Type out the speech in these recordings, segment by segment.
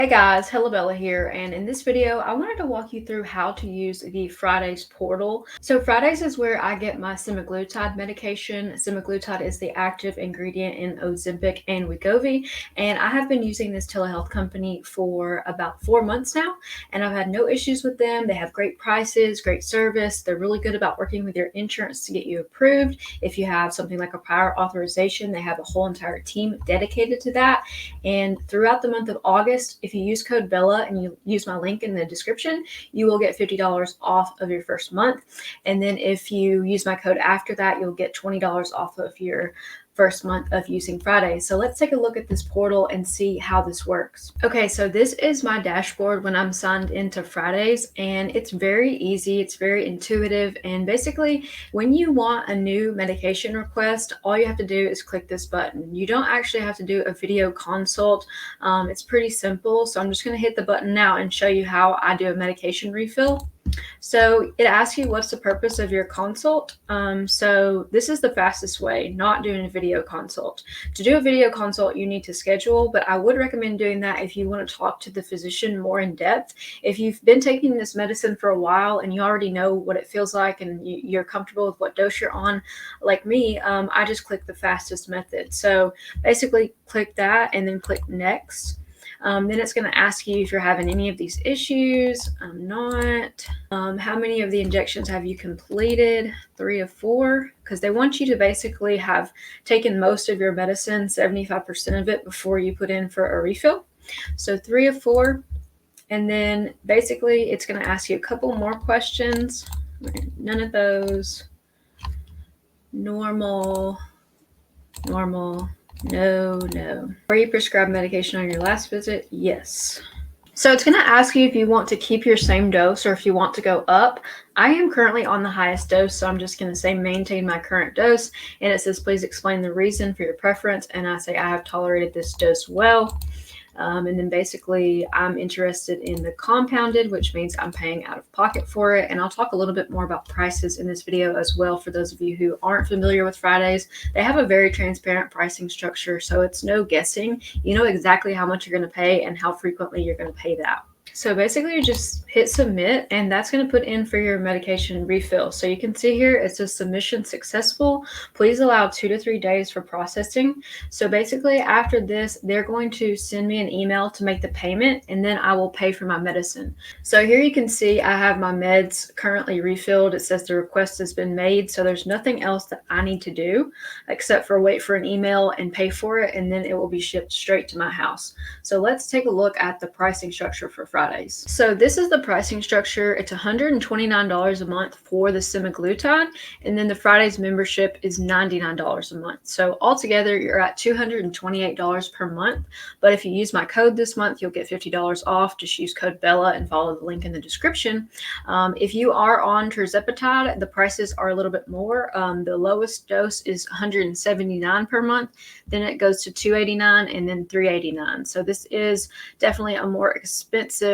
Hey guys, Bella here, and in this video I wanted to walk you through how to use the Fridays portal. So Fridays is where I get my semaglutide medication. Semaglutide is the active ingredient in Ozempic and Wegovy, and I have been using this telehealth company for about 4 months now, and I've had no issues with them. They have great prices, great service. They're really good about working with your insurance to get you approved. If you have something like a prior authorization, they have a whole entire team dedicated to that. And throughout the month of August, if you use code Bella and you use my link in the description, you will get $50 off of your first month. And then if you use my code after that, you'll get $20 off of your first month of using Fridays. So let's take a look at this portal and see how this works. Okay, so this is my dashboard when I'm signed into Fridays, and it's very easy, it's very intuitive, and basically when you want a new medication request, all you have to do is click this button. You don't actually have to do a video consult. It's pretty simple, so I'm just going to hit the button now and show you how I do a medication refill. So it asks you what's the purpose of your consult. So this is the fastest way, not doing a video consult. To do a video consult, you need to schedule, but I would recommend doing that if you want to talk to the physician more in depth. If you've been taking this medicine for a while and you already know what it feels like and you're comfortable with what dose you're on, like me, I just click the fastest method. So basically click that and then click next. Then it's going to ask you if you're having any of these issues. I'm not. How many of the injections have you completed? 3 of 4, because they want you to basically have taken most of your medicine, 75% of it, before you put in for a refill. So 3 of 4. And then basically it's going to ask you a couple more questions. None of those. Normal. No. Were you prescribed medication on your last visit? Yes. So it's going to ask you if you want to keep your same dose or if you want to go up. I am currently on the highest dose, so I'm just going to say maintain my current dose. And it says, please explain the reason for your preference. And I say I have tolerated this dose well. And then basically I'm interested in the compounded, which means I'm paying out of pocket for it. And I'll talk a little bit more about prices in this video as well. For those of you who aren't familiar with Fridays, they have a very transparent pricing structure. So it's no guessing. You know exactly how much you're going to pay and how frequently you're going to pay that. So basically you just hit submit, and that's going to put in for your medication refill. So you can see here it says submission successful. Please allow 2 to 3 days for processing. So basically after this, they're going to send me an email to make the payment, and then I will pay for my medicine. So here you can see I have my meds currently refilled. It says the request has been made. So there's nothing else that I need to do except for wait for an email and pay for it, and then it will be shipped straight to my house. So let's take a look at the pricing structure for Fridays. So this is the pricing structure. It's $129 a month for the semaglutide, and then the Fridays membership is $99 a month. So altogether you're at $228 per month. But if you use my code this month, you'll get $50 off. Just use code Bella and follow the link in the description. If you are on Tirzepatide, the prices are a little bit more. The lowest dose is $179 per month. Then it goes to $289 and then $389. So this is definitely a more expensive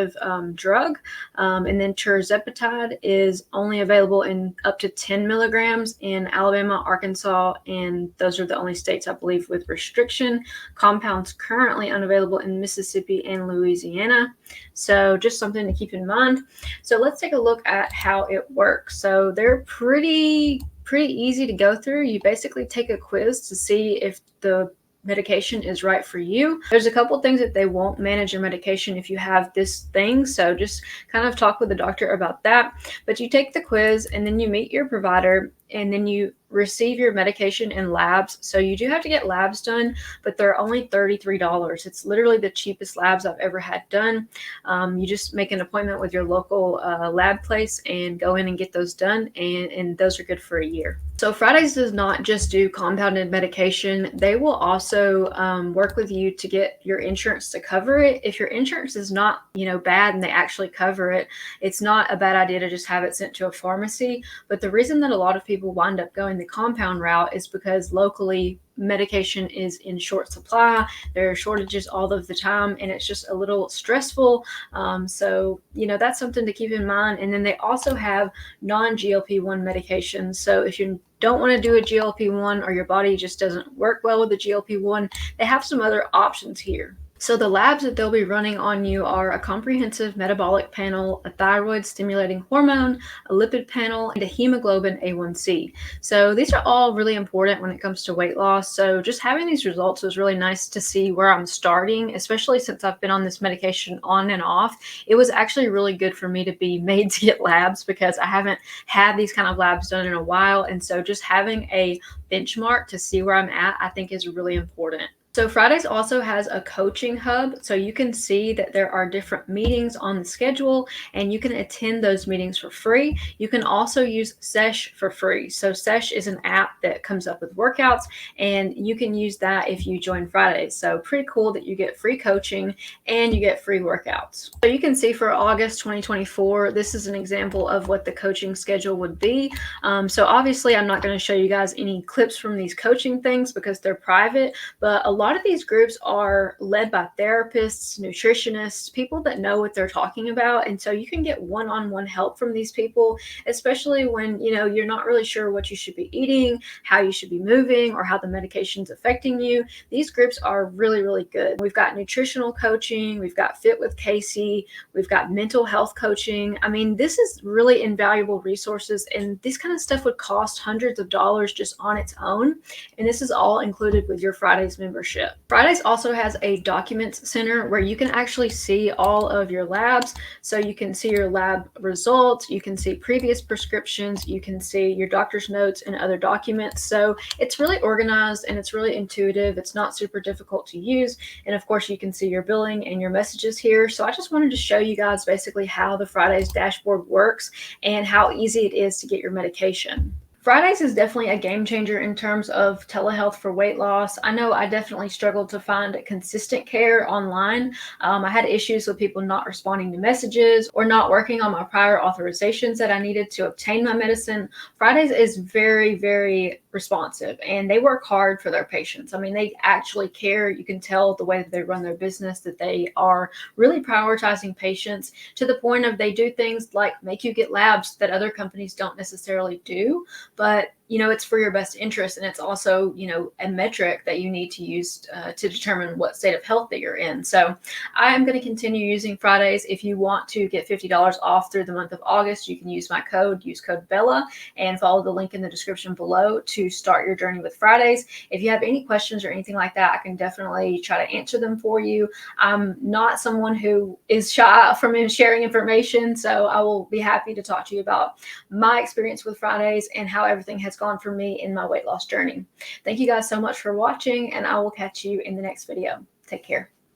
drug. And then Tirzepatide is only available in up to 10 milligrams in Alabama, Arkansas, and those are the only states, I believe, with restriction. Compounds currently unavailable in Mississippi and Louisiana. So just something to keep in mind. So let's take a look at how it works. So they're pretty easy to go through. You basically take a quiz to see if the medication is right for you. There's a couple things that they won't manage your medication if you have this thing, so just kind of talk with the doctor about that. But you take the quiz and then you meet your provider, and then you receive your medication in labs. So you do have to get labs done, but they're only $33. It's literally the cheapest labs I've ever had done. You just make an appointment with your local lab place and go in and get those done, and those are good for a year. So Fridays does not just do compounded medication. They will also work with you to get your insurance to cover it. If your insurance is not, bad and they actually cover it, it's not a bad idea to just have it sent to a pharmacy. But the reason that a lot of people wind up going the compound route is because locally medication is in short supply. There are shortages all of the time, and it's just a little stressful. So that's something to keep in mind. And then they also have non-GLP-1 medications. So if you don't want to do a GLP-1 or your body just doesn't work well with the GLP-1, they have some other options here. So the labs that they'll be running on you are a comprehensive metabolic panel, a thyroid stimulating hormone, a lipid panel, and a hemoglobin A1C. So these are all really important when it comes to weight loss. So just having these results was really nice to see where I'm starting, especially since I've been on this medication on and off. It was actually really good for me to be made to get labs because I haven't had these kind of labs done in a while. And so just having a benchmark to see where I'm at, I think is really important. So Fridays also has a coaching hub, so you can see that there are different meetings on the schedule and you can attend those meetings for free. You can also use Sesh for free. So Sesh is an app that comes up with workouts and you can use that if you join Fridays. So pretty cool that you get free coaching and you get free workouts. So you can see for August 2024, this is an example of what the coaching schedule would be. So obviously I'm not going to show you guys any clips from these coaching things because they're private, but a lot of these groups are led by therapists, nutritionists, people that know what they're talking about. And so you can get one-on-one help from these people, especially when, you're not really sure what you should be eating, how you should be moving, or how the medication's affecting you. These groups are really, really good. We've got nutritional coaching, we've got Fit with Casey, we've got mental health coaching. I mean, this is really invaluable resources, and this kind of stuff would cost hundreds of dollars just on its own. And this is all included with your Fridays membership. Fridays also has a documents center where you can actually see all of your labs. So you can see your lab results, you can see previous prescriptions, you can see your doctor's notes and other documents. So it's really organized and it's really intuitive. It's not super difficult to use. And of course, you can see your billing and your messages here. So I just wanted to show you guys basically how the Fridays dashboard works and how easy it is to get your medication. Fridays is definitely a game changer in terms of telehealth for weight loss. I know I definitely struggled to find consistent care online. I had issues with people not responding to messages or not working on my prior authorizations that I needed to obtain my medicine. Fridays is very, very responsive and they work hard for their patients. I mean, they actually care. You can tell the way that they run their business that they are really prioritizing patients to the point of they do things like make you get labs that other companies don't necessarily do. But it's for your best interest. And it's also, a metric that you need to use to determine what state of health that you're in. So I'm going to continue using Fridays. If you want to get $50 off through the month of August, you can use my code, use code Bella, and follow the link in the description below to start your journey with Fridays. If you have any questions or anything like that, I can definitely try to answer them for you. I'm not someone who is shy from sharing information, so I will be happy to talk to you about my experience with Fridays and how everything has gone for me in my weight loss journey. Thank you guys so much for watching, and I will catch you in the next video. Take care.